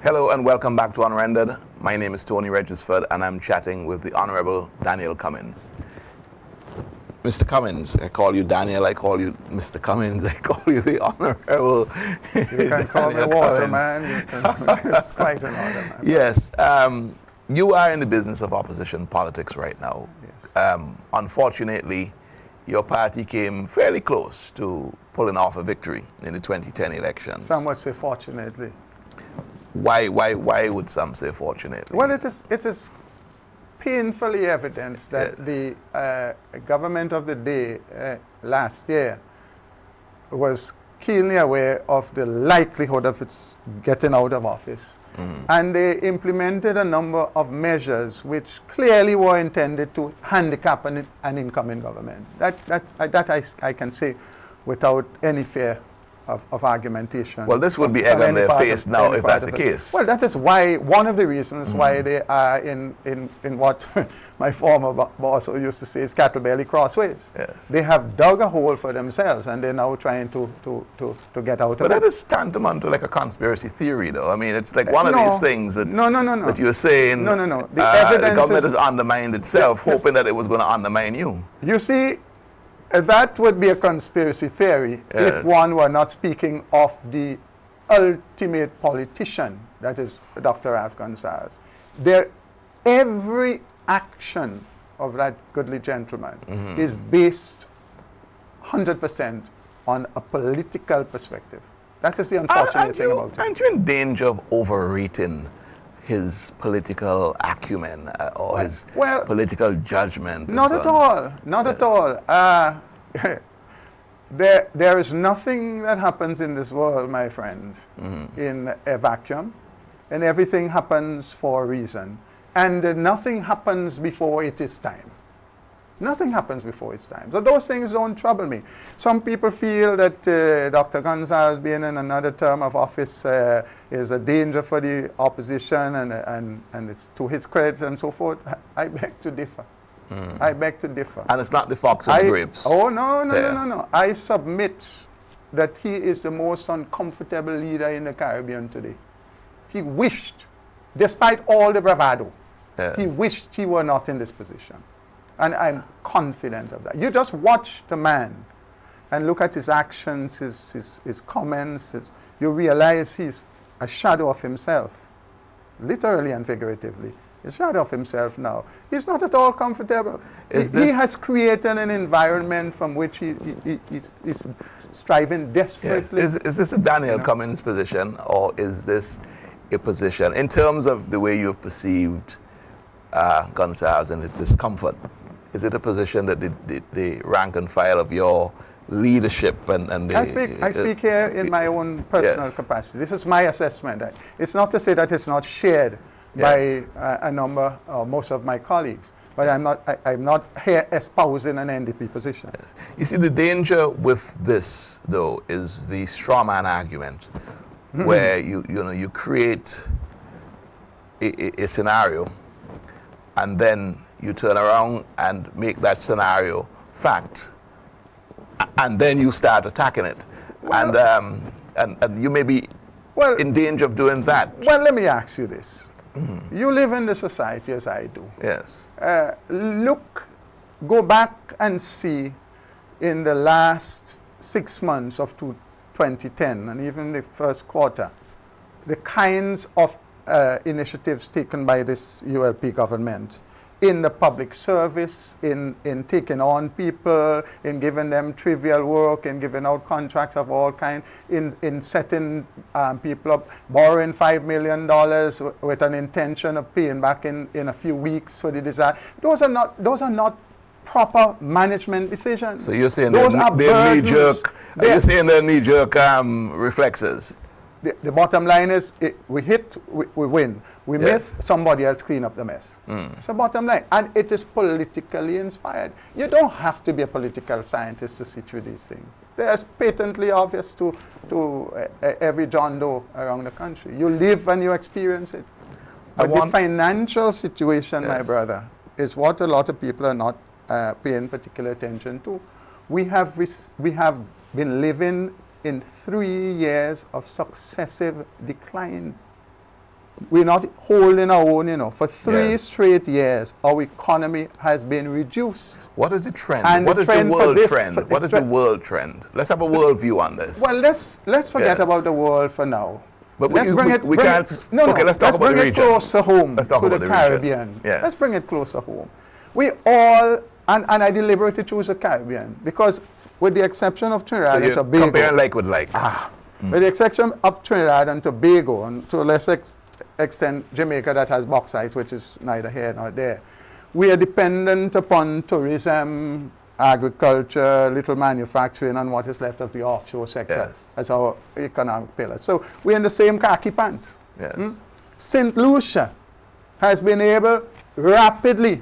Hello and welcome back to Unrendered. My name is Tony Regisford and I'm chatting with the Honorable Daniel Cummings. Mr. Cummings, I call you Daniel, I call you Mr. Cummings, I call you the Honorable You can call me Waterman, it's quite an honor, man. Yes, you are in the business of opposition politics right now. Yes. Unfortunately, your party came fairly close to pulling off a victory in the 2010 elections. Some would say fortunately. Why would some say fortunately? Well, it is painfully evident that the government of the day last year was keenly aware of the likelihood of its getting out of office. Mm-hmm. And they implemented a number of measures which clearly were intended to handicap an incoming government. That I can say without any fear of argumentation. Well, this would be egg on their face now if that's the case. Well, that is why, one of the reasons why they are in what my former boss used to say is cattle belly crossways. Yes. They have dug a hole for themselves and they're now trying to get out of it. But that is tantamount to like a conspiracy theory, though. I mean, it's like one of these things that, no. that you're saying The evidence the government has undermined itself, hoping that it was going to undermine you. You see, that would be a conspiracy theory if one were not speaking of the ultimate politician, that is Dr. Ralph Gonsalves. Every action of that goodly gentleman is based 100% on a political perspective. That is the unfortunate thing about it. Aren't you in danger of overrating his political acumen or his political judgment? Not at all. Not at all. There is nothing that happens in this world, my friend, in a vacuum, and everything happens for a reason. And nothing happens before it is time. Nothing happens before its time. So those things don't trouble me. Some people feel that Dr. Gonsalves being in another term of office is a danger for the opposition and it's to his credit and so forth. I beg to differ. I beg to differ. And it's not the fox and the grapes. Oh, no. I submit that he is the most uncomfortable leader in the Caribbean today. He wished, despite all the bravado, he wished he were not in this position. And I'm confident of that. You just watch the man and look at his actions, his comments. You realize he's a shadow of himself, literally and figuratively. He's a shadow of himself now. He's not at all comfortable. He has created an environment from which he's striving desperately. Yes. Is this a Daniel Cummings position, or is this a position, in terms of the way you've perceived Gonsalves and his discomfort, is it a position that the rank and file of your leadership and the... I speak here in my own personal capacity. This is my assessment. It's not to say that it's not shared by a number or most of my colleagues, but I'm not here espousing an NDP position. Yes. You see, the danger with this, though, is the straw man argument, where you create a scenario, and then you turn around and make that scenario fact, and then you start attacking it, and you may be in danger of doing that. Well, let me ask you this. You live in the society as I do. Yes. Go back and see in the last 6 months of 2010 and even the first quarter, the kinds of initiatives taken by this ULP government in the public service, in taking on people, in giving them trivial work, in giving out contracts of all kinds, in setting people up, borrowing $5 million with an intention of paying back in a few weeks for the disaster. Those are not proper management decisions. So you're saying they're knee-jerk, you're saying they're knee-jerk reflexes? The bottom line is, we hit, we win. We miss, somebody else clean up the mess. It's the bottom line. And it is politically inspired. You don't have to be a political scientist to see through these things. They are patently obvious to every John Doe around the country. You live and you experience it. But the financial situation, my brother, is what a lot of people are not paying particular attention to. We have been living in 3 years of successive decline. We're not holding our own, you know. For 3 straight years, our economy has been reduced. What is the trend? And what is the world trend? What is the world trend? Let's have a world view on this. Well, let's forget about the world for now. But let's bring it let's talk about the region. Let's bring it closer home let's talk to about the the Caribbean. Region. Yes. Let's bring it closer home. We all, and I deliberately choose the Caribbean because with the exception of Trinidad and Tobago. Comparing like with like. With the exception of Trinidad and Tobago, and to a lesser extent Jamaica that has bauxite, which is neither here nor there. We are dependent upon tourism, agriculture, little manufacturing, and what is left of the offshore sector as our economic pillars. So we're in the same khaki pants. Yes. St. Lucia has been able rapidly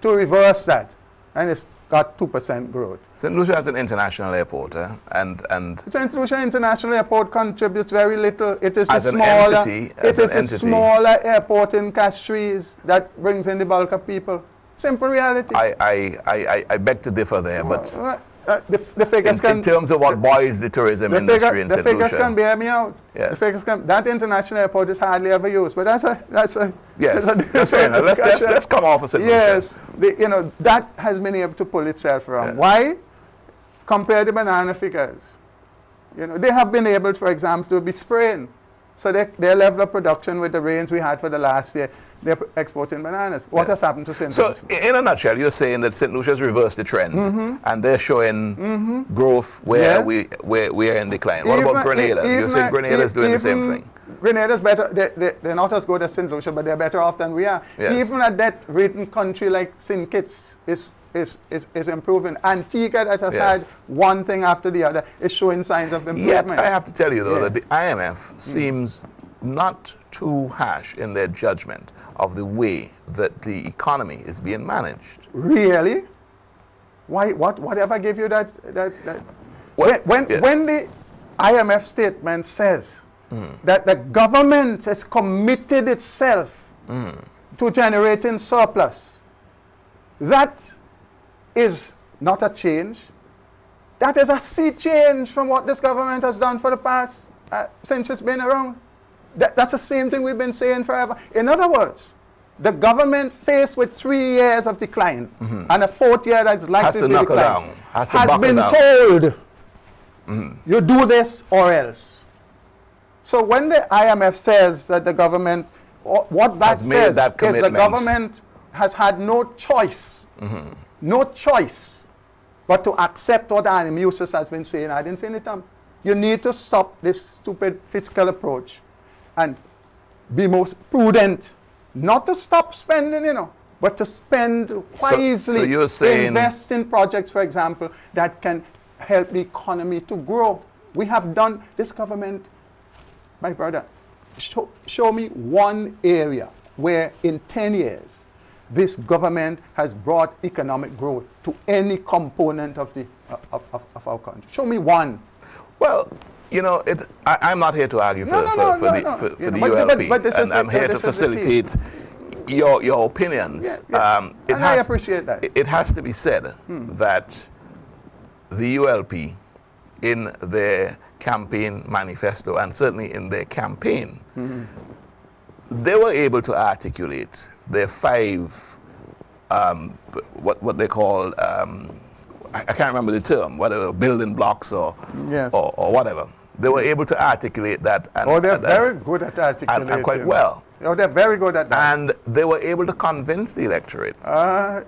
to reverse that, and it's got 2% growth. St. Lucia has an international airport, and St. Lucia International Airport contributes very little. It is as a smaller airport in Castries that brings in the bulk of people. Simple reality. I beg to differ there, but the figures in terms of what buoys the tourism industry in St. Lucia. The figures can bear me out. Yes. The figures can. That international airport is hardly ever used, but that's a yes. That's fair enough. Let's come off of St. Lucia. Yes, you know that has been able to pull itself around. Yes. Why? Compare the banana figures. You know they have been able, for example, to be spraying. So their level of production with the rains we had for the last year, they're exporting bananas. What has happened to St. Lucia? So, in a nutshell, you're saying that St. Lucia's reversed the trend, and they're showing growth where we are in decline. What about Grenada? You're saying Grenada's doing the same thing. Grenada's better. They're not as good as St. Lucia, but they're better off than we are. Yes. Even a debt-ridden country like St. Kitts is improving. Antigua, that has had one thing after the other, is showing signs of improvement. Yet, I have to tell you, though, that the IMF seems not too harsh in their judgment of the way that the economy is being managed. Really? Why? Whatever gave you that? When the IMF statement says that the government has committed itself to generating surplus, that is not a change. That is a sea change from what this government has done for the past, since it's been around. That's the same thing we've been saying forever. In other words, the government faced with 3 years of decline and a 4th year that's likely to decline has been told, you do this or else. So when the IMF says that the government, what that says is the government has had no choice, no choice, but to accept what Adam Eustace has been saying ad infinitum. You need to stop this stupid fiscal approach and be most prudent. Not to stop spending, you know, but to spend wisely. So you're saying invest in projects, for example, that can help the economy to grow. We have done, this government, my brother, show me one area where in 10 years this government has brought economic growth to any component of our country. Show me one. Well, you know, I'm not here to argue for the ULP, and I'm here to facilitate your opinions. And I appreciate that. It has to be said that the ULP, in their campaign manifesto, and certainly in their campaign, they were able to articulate their 5, what they call, I can't remember the term, whether building blocks or whatever. They were able to articulate that. And, they're very good at articulating. And quite well. Oh, they're very good at that. And they were able to convince the electorate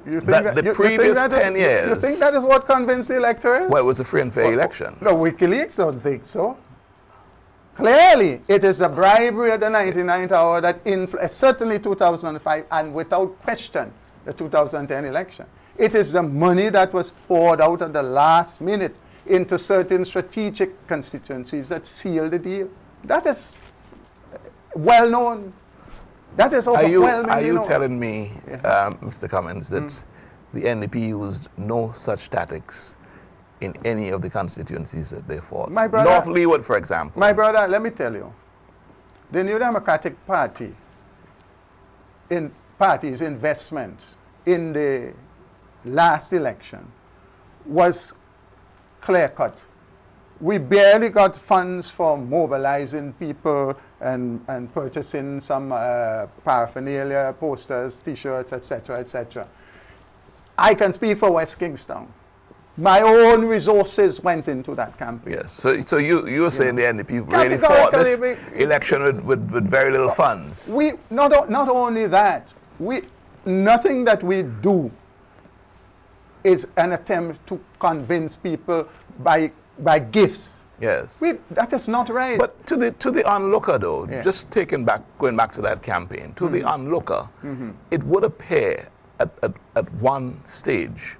you think that the previous 10 years... You think that is what convinced the electorate? Well, it was a free and fair election. No, WikiLeaks don't think so. Clearly, it is the bribery of the 99th hour that certainly 2005, and without question, the 2010 election. It is the money that was poured out at the last minute into certain strategic constituencies that sealed the deal. That is well known. That is overwhelming. Are you telling me, Mr. Cummings, that the NDP used no such tactics in any of the constituencies that they fought? My brother, North Leeward, for example. My brother, let me tell you, the New Democratic Party, in party's investment in the last election was clear-cut. We barely got funds for mobilizing people and purchasing some paraphernalia, posters, T-shirts, etc., etc. I can speak for West Kingstown. My own resources went into that campaign. Yes. So you were saying the NDP really fought this election with very little funds. We not only that. Nothing that we do is an attempt to convince people by gifts. Yes. That is not right. But to the onlooker, though, just going back to that campaign, to the onlooker, it would appear at one stage,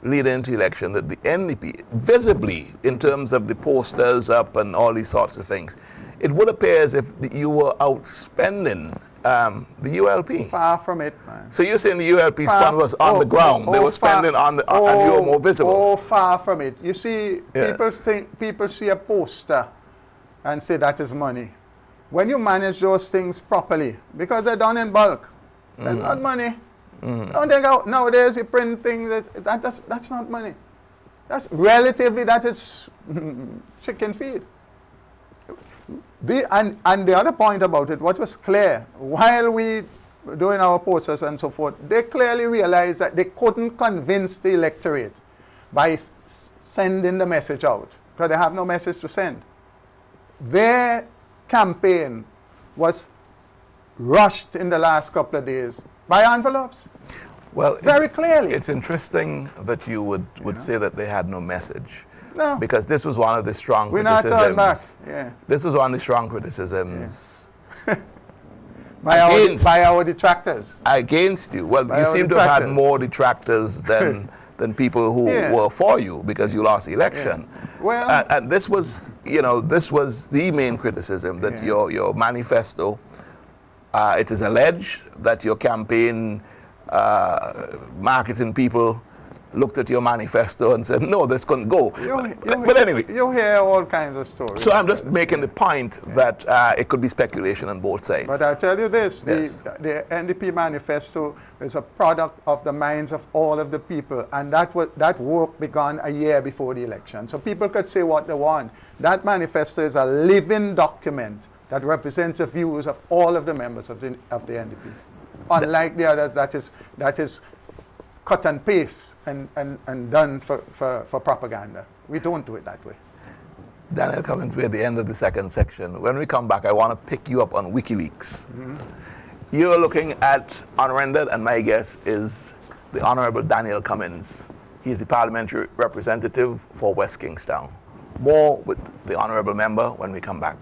leading into election, that the NDP, visibly in terms of the posters up and all these sorts of things, it would appear as if you were outspending the ULP. Far from it, man. So you're saying the ULP's fund was on the ground. They were spending and you were more visible. Oh, far from it. You see, people see a poster and say that is money. When you manage those things properly, because they're done in bulk, that's not money. Don't think out nowadays you print things, that's not money. That's relatively, that is chicken feed. And the other point about it, what was clear, while we were doing our posters and so forth, they clearly realized that they couldn't convince the electorate by sending the message out, because they have no message to send. Their campaign was rushed in the last couple of days by envelopes. Well, very clearly. It's interesting that you would say that they had no message. No. Because this was one of the strong criticisms. We're not turning back. This was one of the strong criticisms. By our detractors. Against you. Well, you seem to have had more detractors than people who were for you because you lost the election. Well, and this was, this was the main criticism, that your manifesto, it is alleged that your campaign marketing people looked at your manifesto and said, no, this couldn't go. But anyway. You hear all kinds of stories. So I'm just making the point that it could be speculation on both sides. But I'll tell you this, the NDP manifesto is a product of the minds of all of the people, and that work began a year before the election. So people could say what they want. That manifesto is a living document that represents the views of all of the members of the NDP. Unlike the others, that is cut and paste and done for propaganda. We don't do it that way. Daniel Cummings, we're at the end of the second section. When we come back, I want to pick you up on WikiLeaks. You're looking at Unrendered, and my guest is the Honorable Daniel Cummings. He's the parliamentary representative for West Kingstown. More with the Honorable Member when we come back.